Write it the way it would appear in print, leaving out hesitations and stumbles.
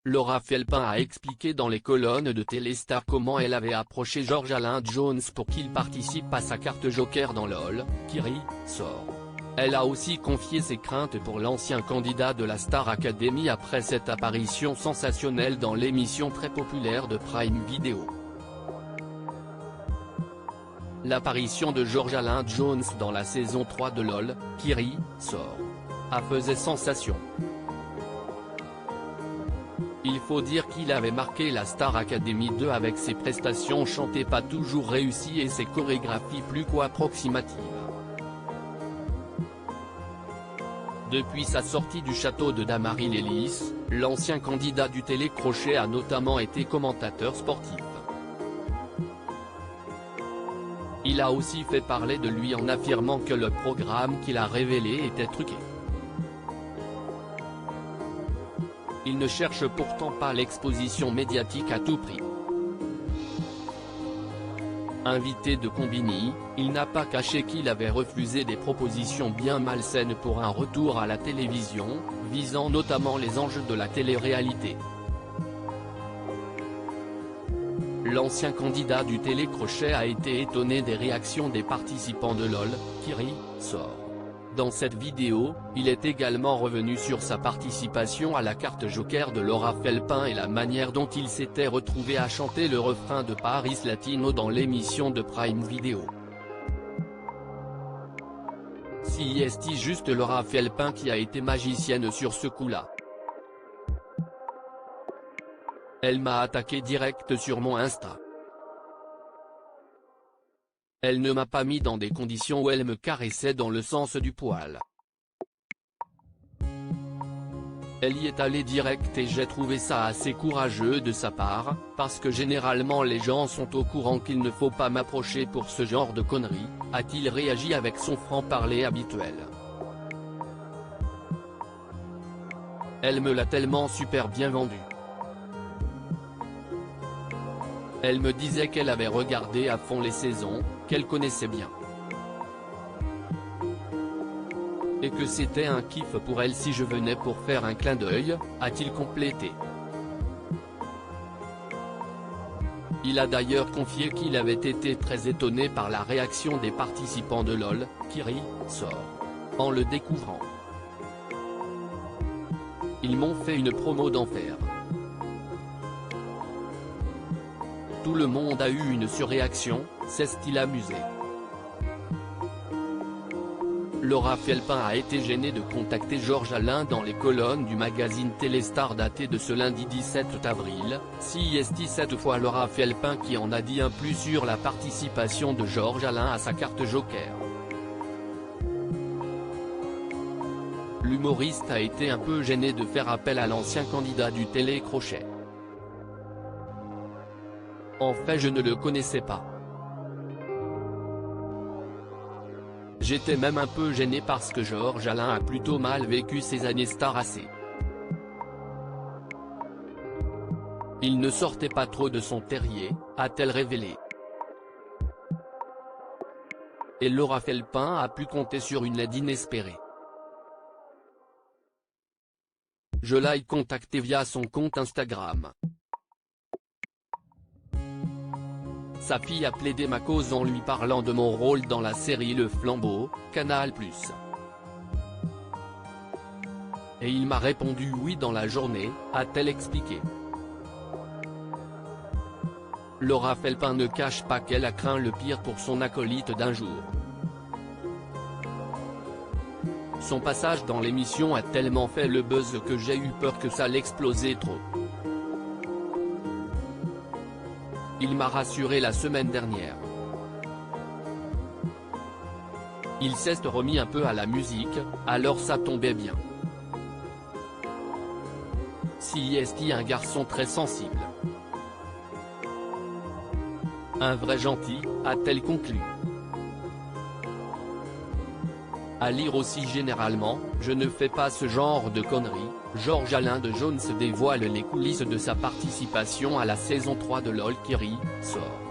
Laura Felpin a expliqué dans les colonnes de Téléstar comment elle avait approché George Alain Jones pour qu'il participe à sa carte Joker dans LOL, qui sort. Elle a aussi confié ses craintes pour l'ancien candidat de la Star Academy après cette apparition sensationnelle dans l'émission très populaire de Prime Video. L'apparition de George Alain Jones dans la saison 3 de LOL, qui sort, a fait sensation. Il faut dire qu'il avait marqué la Star Academy 2 avec ses prestations chantées pas toujours réussies et ses chorégraphies plus qu'approximatives. Depuis sa sortie du château de Damary-Lélis, l'ancien candidat du télécrochet a notamment été commentateur sportif. Il a aussi fait parler de lui en affirmant que le programme qu'il a révélé était truqué. Il ne cherche pourtant pas l'exposition médiatique à tout prix. Invité de Combini, il n'a pas caché qu'il avait refusé des propositions bien malsaines pour un retour à la télévision, visant notamment les enjeux de la télé-réalité. L'ancien candidat du télécrochet a été étonné des réactions des participants de LOL, qui sort. Dans cette vidéo, il est également revenu sur sa participation à la carte Joker de Laura Felpin et la manière dont il s'était retrouvé à chanter le refrain de Paris Latino dans l'émission de Prime Video. Si est juste Laura Felpin qui a été magicienne sur ce coup-là. Elle m'a attaqué direct sur mon Insta. Elle ne m'a pas mis dans des conditions où elle me caressait dans le sens du poil. Elle y est allée direct et j'ai trouvé ça assez courageux de sa part, parce que généralement les gens sont au courant qu'il ne faut pas m'approcher pour ce genre de conneries, a-t-il réagi avec son franc-parler habituel. Elle me l'a tellement super bien vendu. Elle me disait qu'elle avait regardé à fond les saisons, qu'elle connaissait bien. Et que c'était un kiff pour elle si je venais pour faire un clin d'œil, a-t-il complété. Il a d'ailleurs confié qu'il avait été très étonné par la réaction des participants de LOL, qui sort, en le découvrant. Ils m'ont fait une promo d'enfer. Tout le monde a eu une surréaction, s'est-il amusé. Laura Felpin a été gênée de contacter George Alain dans les colonnes du magazine Téléstar daté de ce lundi 17 avril, si est cette fois Laura Felpin qui en a dit un plus sur la participation de George Alain à sa carte Joker. L'humoriste a été un peu gêné de faire appel à l'ancien candidat du télécrochet. En fait je ne le connaissais pas. J'étais même un peu gêné parce que George Alain a plutôt mal vécu ses années Star AC. Il ne sortait pas trop de son terrier, a-t-elle révélé. Et Laura Felpin a pu compter sur une aide inespérée. Je l'ai contacté via son compte Instagram. Sa fille a plaidé ma cause en lui parlant de mon rôle dans la série Le Flambeau, Canal+. Et il m'a répondu oui dans la journée, a-t-elle expliqué. Laura Felpin ne cache pas qu'elle a craint le pire pour son acolyte d'un jour. Son passage dans l'émission a tellement fait le buzz que j'ai eu peur que ça l'explosait trop. Il m'a rassuré la semaine dernière. Il s'est remis un peu à la musique, alors ça tombait bien. Si est un garçon très sensible. Un vrai gentil, a-t-elle conclu. À lire aussi généralement, je ne fais pas ce genre de conneries. George Alain Jones dévoile les coulisses de sa participation à la saison 3 de LOL qui sort.